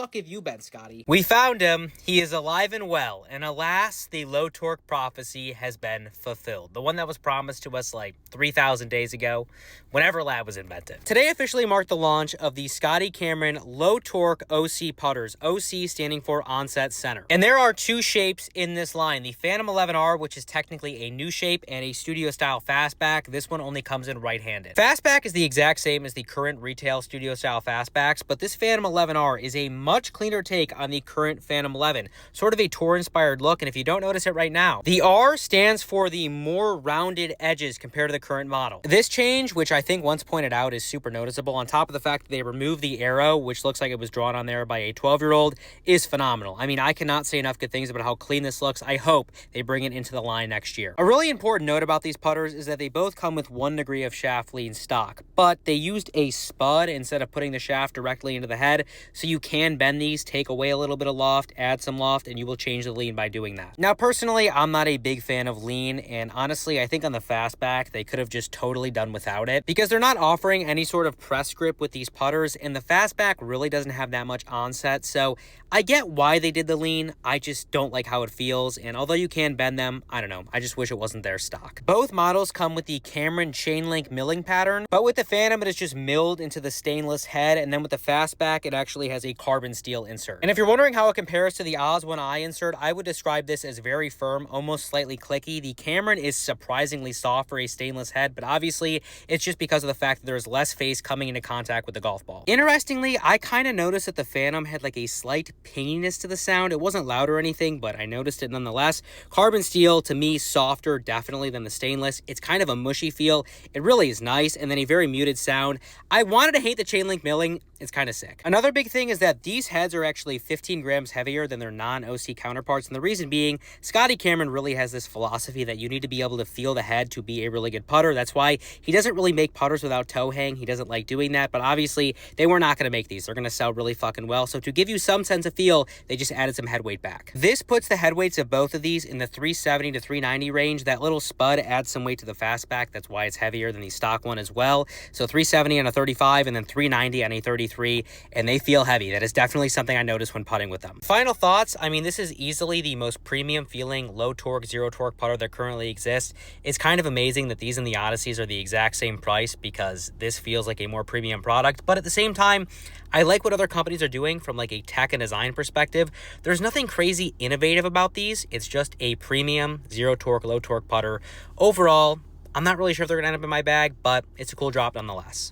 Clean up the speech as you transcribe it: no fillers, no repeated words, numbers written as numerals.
fuck have you been, Scotty? We found him. He is alive and well. And alas, the low torque prophecy has been fulfilled. The one that was promised to us like 3,000 days ago, whenever L.A.B was invented. Today officially marked the launch of the Scotty Cameron low torque OC putters. OC standing for onset center. And there are two shapes in this line. The Phantom 11R, which is technically a new shape, and a studio style fastback. This one only comes in right-handed. Fastback is the exact same as the current retail studio style fastbacks, but this Phantom 11R is a much cleaner take on the current Phantom 11. Sort of a tour-inspired look, and if you don't notice it right now, the R stands for the more rounded edges compared to the current model. This change, which I think once pointed out is super noticeable, on top of the fact that they removed the arrow, which looks like it was drawn on there by a 12-year-old, is phenomenal. I mean, I cannot say enough good things about how clean this looks. I hope they bring it into the line next year. A really important note about these putters is that they both come with 1 degree of shaft lean stock, but they used a spud instead of putting the shaft directly into the head, so you can bend these, take away a little bit of loft, add some loft, and you will change the lean by doing that. Now, personally, I'm not a big fan of lean, and honestly, I think on the fastback, they could have just totally done without it, because they're not offering any sort of press grip with these putters, and the fastback really doesn't have that much onset, so I get why they did the lean. I just don't like how it feels, and although you can bend them, I don't know, I just wish it wasn't their stock. Both models come with the Cameron chain link milling pattern, but with the Phantom, it is just milled into the stainless head, and then with the fastback, it actually has a carbon steel insert. And if you're wondering how it compares to the Oz 1i insert, I would describe this as very firm, almost slightly clicky. The Cameron is surprisingly soft for a stainless head, but obviously, it's just because of the fact that there's less face coming into contact with the golf ball. Interestingly, I kind of noticed that the Phantom had like a slight pinginess to the sound. It wasn't loud or anything, but I noticed it nonetheless. Carbon steel, to me, softer definitely than the stainless. It's kind of a mushy feel. It really is nice, and then a very muted sound. I wanted to hate the chain link milling. It's kind of sick. Another big thing is that these heads are actually 15 grams heavier than their non-OC counterparts, and the reason being, Scotty Cameron really has this philosophy that you need to be able to feel the head to be a really good putter. That's why he doesn't really make putters without toe hang. He doesn't like doing that, but obviously, they were not going to make these. They're going to sell really fucking well, so to give you some sense of feel, they just added some head weight back. This puts the head weights of both of these in the 370 to 390 range. That little spud adds some weight to the fastback. That's why it's heavier than the stock one as well. So 370 on a 35 and then 390 on a 33, and they feel heavy. That is definitely something I noticed when putting with them. Final thoughts. I mean, this is easily the most premium feeling low torque, zero torque putter that currently exists. It's kind of amazing that these and the Odysseys are the exact same price, because this feels like a more premium product, but at the same time, I like what other companies are doing from like a tech and design perspective. There's nothing crazy innovative about these. It's just a premium zero torque, low torque putter. Overall, I'm not really sure if they're gonna end up in my bag, but it's a cool drop nonetheless.